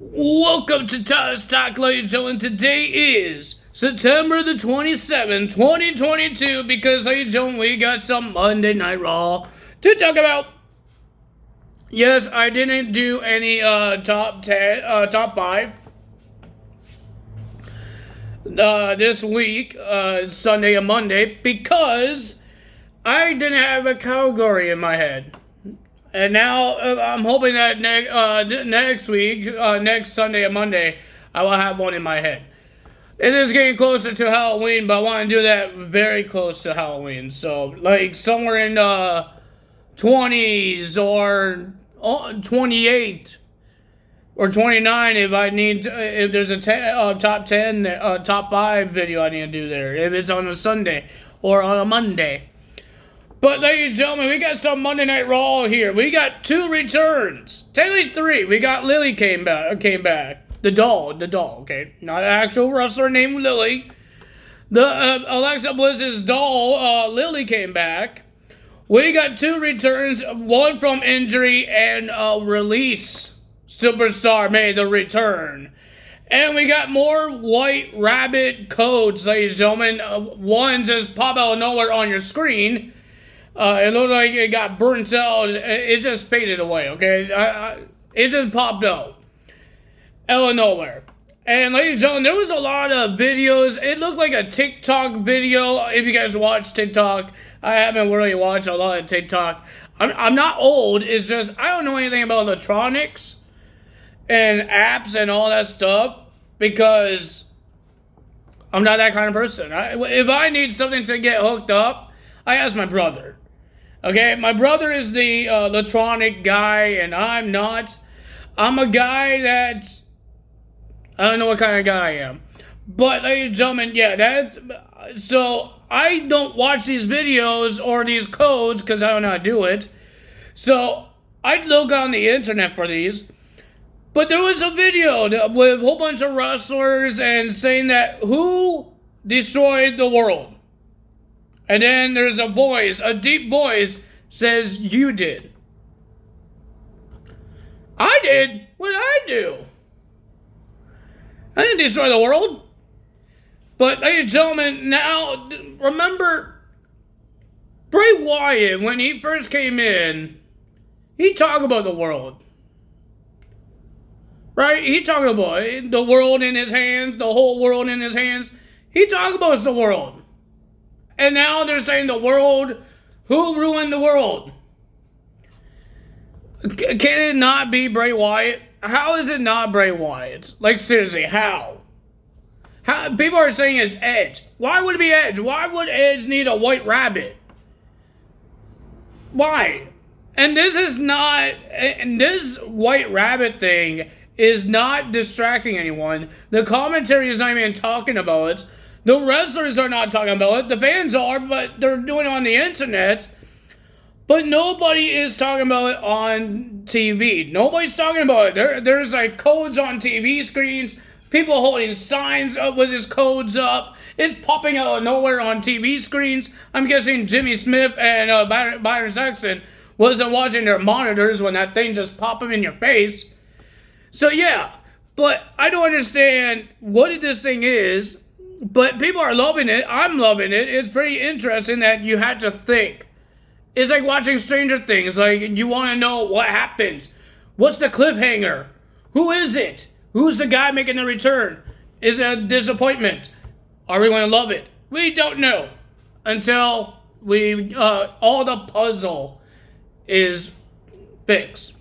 Welcome to Todd's Talk, ladies and gentlemen. Today is September the 27th, 2022, because, ladies and gentlemen, we got some Monday Night Raw to talk about. Yes, I didn't do any top 5 this week, Sunday and Monday, because I didn't have a category in my head. And now I'm hoping that next week, next Sunday and Monday, I will have one in my head. It is getting closer to Halloween, but I want to do that very close to Halloween. So, like, somewhere in 20s or 28 or 29 if there's a top 10, top 5 video I need to do there. If it's on a Sunday or on a Monday. But, ladies and gentlemen, we got some Monday Night Raw here. We got 2 returns. Technically 3. We got Lily came back. The doll, okay? Not an actual wrestler named Lily. The Alexa Bliss's doll, Lily, came back. We got 2 returns. One from injury and release. Superstar made the return. And we got more White Rabbit codes, ladies and gentlemen. One just pop out of nowhere on your screen. It looked like it got burnt out. It just faded away, okay? It just popped out of nowhere. And ladies and gentlemen, there was a lot of videos. It looked like a TikTok video. If you guys watch TikTok, I haven't really watched a lot of TikTok. I'm not old. It's just I don't know anything about electronics and apps and all that stuff because I'm not that kind of person. If I need something to get hooked up, I ask my brother. Okay, my brother is the electronic guy, and I'm not. I'm a guy that I don't know what kind of guy I am. But, ladies and gentlemen, yeah, so I don't watch these videos or these codes because I don't know how to do it. So I look on the internet for these. But there was a video with a whole bunch of wrestlers and saying that who destroyed the world. And then there's a deep voice says, you did. I did? What did I do? I didn't destroy the world. But, ladies and gentlemen, now, remember, Bray Wyatt, when he first came in, he talked about the world. Right? He talked about the world in his hands, the whole world in his hands. He talked about the world. And now they're saying the world, who ruined the world? Can it not be Bray Wyatt? How is it not Bray Wyatt? Like, seriously, how? People are saying it's Edge. Why would it be Edge? Why would Edge need a White Rabbit? Why? And this White Rabbit thing is not distracting anyone. The commentary is not even talking about it. The wrestlers are not talking about it. The fans are, but they're doing it on the internet. But nobody is talking about it on TV. Nobody's talking about it. There's like codes on TV screens. People holding signs up with his codes up. It's popping out of nowhere on TV screens. I'm guessing Jimmy Smith and Byron Saxton wasn't watching their monitors when that thing just popped them in your face. So yeah, but I don't understand what this thing is. But people are loving it. I'm loving it. It's pretty interesting that you had to think. It's like watching Stranger Things. Like, you want to know what happens. What's the cliffhanger? Who is it? Who's the guy making the return? Is it a disappointment? Are we going to love it? We don't know. Until all the puzzle is fixed.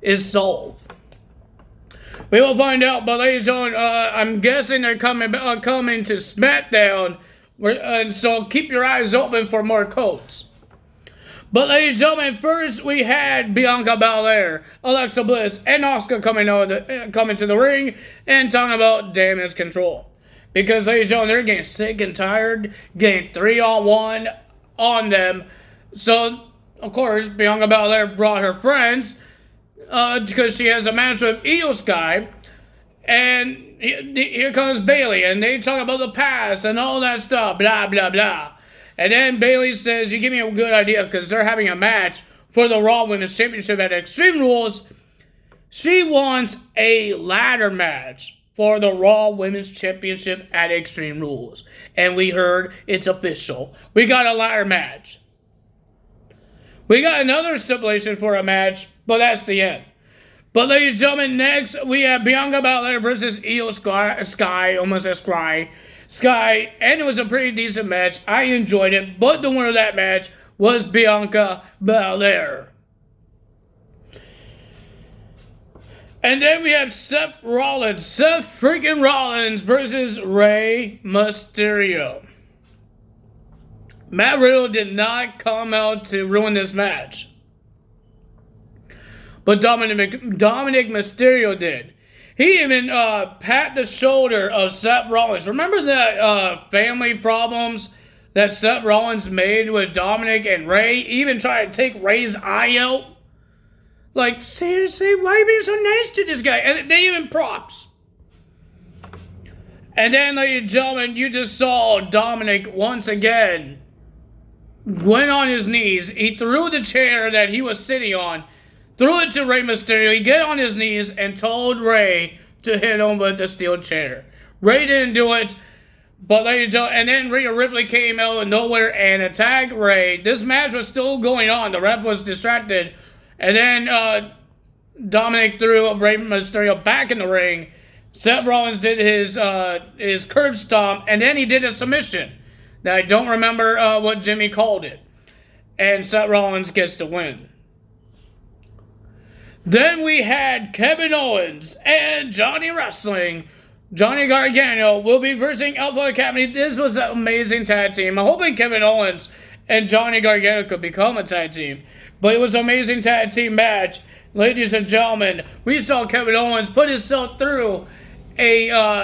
Is solved. We will find out, but ladies and gentlemen, I'm guessing they're coming to SmackDown, so keep your eyes open for more codes. But ladies and gentlemen, first we had Bianca Belair, Alexa Bliss, and Asuka coming to the ring and talking about damage control. Because ladies and gentlemen, they're getting sick and tired, getting 3-on-1 on them. So, of course, Bianca Belair brought her friends, because she has a match with Io Sky, and here comes Bayley, and they talk about the past and all that stuff, blah, blah, blah. And then Bayley says, you give me a good idea, because they're having a match for the Raw Women's Championship at Extreme Rules. She wants a ladder match for the Raw Women's Championship at Extreme Rules. And we heard it's official. We got a ladder match. We got another stipulation for a match, but that's the end. But ladies and gentlemen, next we have Bianca Belair versus Io Sky, almost a Sky, and it was a pretty decent match. I enjoyed it, but the winner of that match was Bianca Belair. And then we have Seth freaking Rollins versus Rey Mysterio. Matt Riddle did not come out to ruin this match, but Dominic Mysterio did. He even pat the shoulder of Seth Rollins. Remember the family problems that Seth Rollins made with Dominic and Rey? Even tried to take Rey's eye out. Like, seriously, why are you being so nice to this guy? And they even props. And then, ladies and gentlemen, you just saw Dominic once again went on his knees. He threw the chair that he was sitting on, threw it to Rey Mysterio. He got on his knees and told Rey to hit him with the steel chair. Rey didn't do it, but ladies and gentlemen, and then Rhea Ripley came out of nowhere and attacked Rey. This match was still going on. The ref was distracted. And then Dominic threw Rey Mysterio back in the ring. Seth Rollins did his curb stomp, and then he did a submission. Now, I don't remember what Jimmy called it. And Seth Rollins gets the win. Then we had Kevin Owens and Johnny Wrestling. Johnny Gargano will be versing Alpha Academy. This was an amazing tag team. I'm hoping Kevin Owens and Johnny Gargano could become a tag team. But it was an amazing tag team match. Ladies and gentlemen, we saw Kevin Owens put himself through the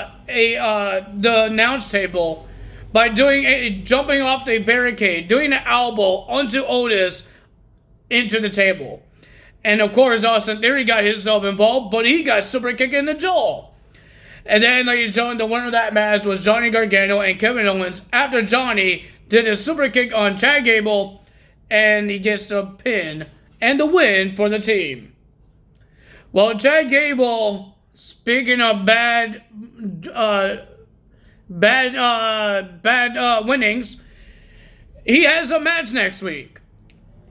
announce table by jumping off the barricade, doing an elbow onto Otis into the table. And of course, Austin Theory got himself involved, but he got super kick in the jaw. And then, ladies and gentlemen, the winner of that match was Johnny Gargano and Kevin Owens after Johnny did a super kick on Chad Gable, and he gets the pin and the win for the team. Well, Chad Gable, speaking of bad winnings, he has a match next week.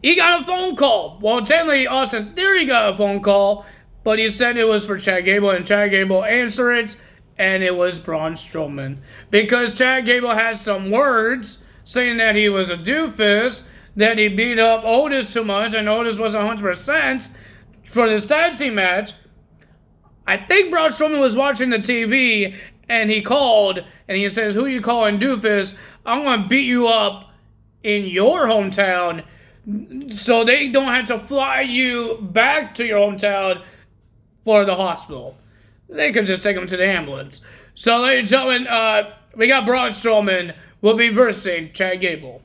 He got a phone call. Well, technically, Austin Theory got a phone call, but he said it was for Chad Gable, and Chad Gable answered it, and it was Braun Strowman. Because Chad Gable has some words saying that he was a doofus, that he beat up Otis too much, and Otis was 100% for this tag team match. I think Braun Strowman was watching the TV, and he called, and he says, "Who you calling doofus? I'm going to beat you up in your hometown, so they don't have to fly you back to your hometown for the hospital. They could just take him to the ambulance." So, ladies and gentlemen, we got Braun Strowman will be versing Chad Gable.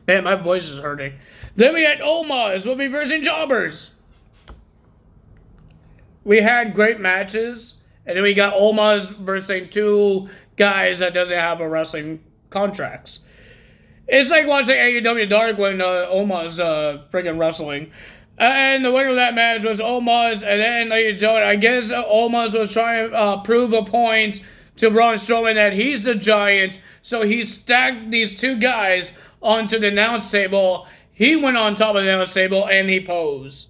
Man, my voice is hurting. Then we had Omos will be versing Jobbers. We had great matches, and then we got Omos versing two guys that doesn't have a wrestling contracts. It's like watching AEW Dark when Omos freaking wrestling. And the winner of that match was Omos, and then, ladies and gentlemen, I guess Omos was trying to prove a point to Braun Strowman that he's the giant, so he stacked these two guys onto the announce table. He went on top of the announce table and he posed.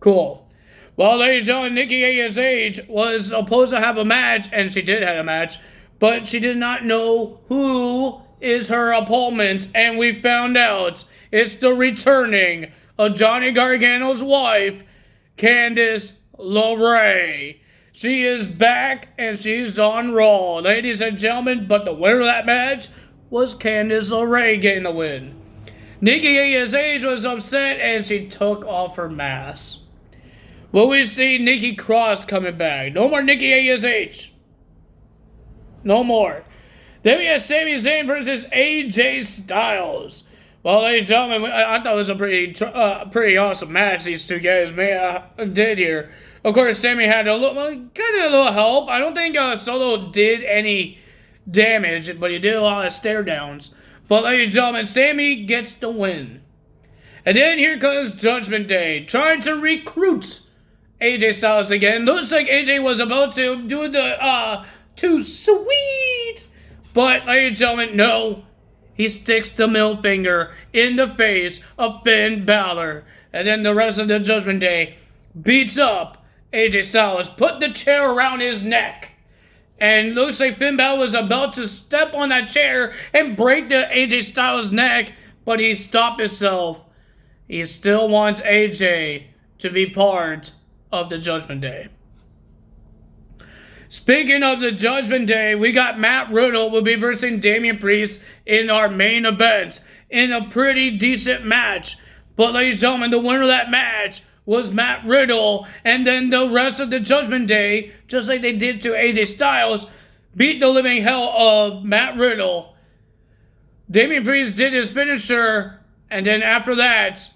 Cool. Well, ladies and gentlemen, Nikki ASH was supposed to have a match, and she did have a match, but she did not know who is her opponent, and we found out it's the returning of Johnny Gargano's wife, Candice LeRae. She is back, and she's on Raw, ladies and gentlemen, but the winner of that match was Candice LeRae getting the win. Nikki ASH was upset, and she took off her mask. Will we see Nikki Cross coming back? No more Nikki ASH. No more. Then we have Sami Zayn versus AJ Styles. Well, ladies and gentlemen, I thought it was a pretty awesome match these two guys did here. Of course, Sami had a little help. I don't think Solo did any damage, but he did a lot of stare downs. But ladies and gentlemen, Sami gets the win. And then here comes Judgment Day, trying to recruit AJ Styles again. Looks like AJ was about to do the too sweet, but ladies and gentlemen, no. He sticks the middle finger in the face of Finn Balor. And then the rest of the Judgment Day beats up AJ Styles, put the chair around his neck. And looks like Finn Balor was about to step on that chair and break the AJ Styles' neck, but he stopped himself. He still wants AJ to be part of the Judgment Day. Speaking of the Judgment Day, we got Matt Riddle will be versing Damian Priest in our main event in a pretty decent match. But ladies and gentlemen, the winner of that match was Matt Riddle, and then the rest of the Judgment Day, just like they did to AJ Styles, beat the living hell of Matt Riddle. Damian Priest did his finisher, and then after that,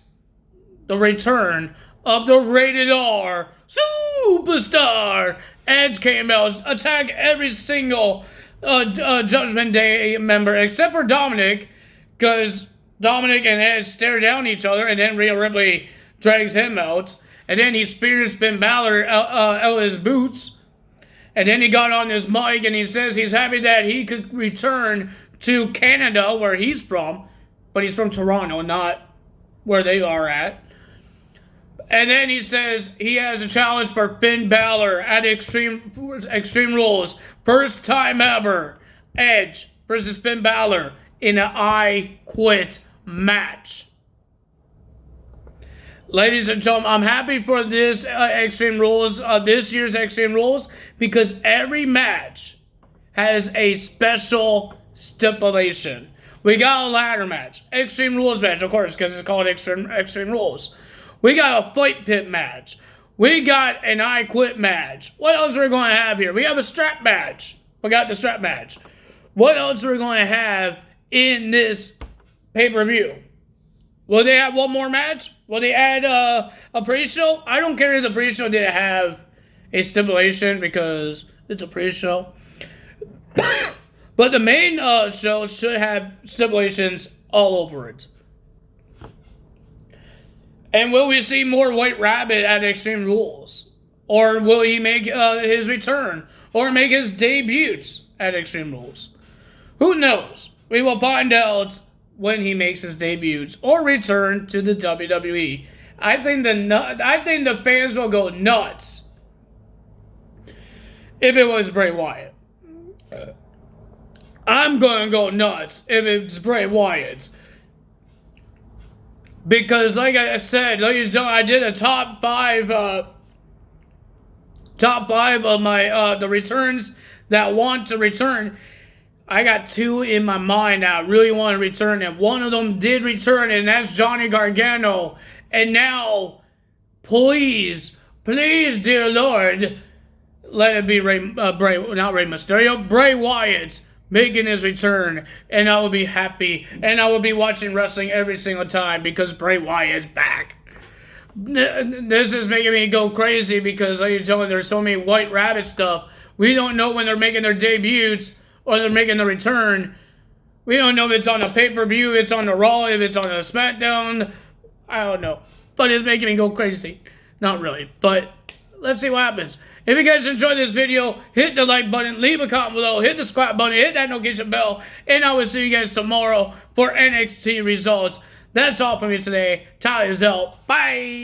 the return of the Rated R Superstar Edge came out, attacked every single Judgment Day member except for Dominic, because Dominic and Edge stare down each other, and then Rhea Ripley drags him out, and then he spears Finn Balor out of his boots, and then he got on his mic and he says he's happy that he could return to Canada, where he's from, but he's from Toronto, not where they are at. And then he says he has a challenge for Finn Balor at Extreme Rules. First time ever. Edge versus Finn Balor in an I Quit match. Ladies and gentlemen, I'm happy for this Extreme Rules, this year's Extreme Rules, because every match has a special stipulation. We got a ladder match, Extreme Rules match, of course, because it's called Extreme Rules. We got a fight pit match. We got an I Quit match. What else are we going to have here? We have a strap match. We got the strap match. What else are we going to have in this pay-per-view? Will they have one more match? Will they add a pre-show? I don't care if the pre-show didn't have a stipulation because it's a pre-show. But the main show should have stipulations all over it. And will we see more White Rabbit at Extreme Rules? Or will he make his return? Or make his debuts at Extreme Rules? Who knows? We will find out when he makes his debuts or return to the WWE. I think the fans will go nuts if it was Bray Wyatt. I'm going to go nuts if it's Bray Wyatt. Because, like I said, ladies and gentlemen, I did a top five of my the returns that want to return. I got two in my mind that I really want to return, and one of them did return, and that's Johnny Gargano. And now, please, dear Lord, let it be Bray Wyatt making his return, and I will be happy, and I will be watching wrestling every single time because Bray Wyatt's back. This is making me go crazy because, like you tell me, there's so many White Rabbit stuff. We don't know when they're making their debuts or they're making the return. We don't know if it's on a pay-per-view, it's on the Raw, if it's on a SmackDown. I don't know. But it's making me go crazy. Not really, but let's see what happens. If you guys enjoyed this video, hit the like button, leave a comment below, hit the subscribe button, hit that notification bell, and I will see you guys tomorrow for NXT results. That's all from me today. Tyler is out. Bye!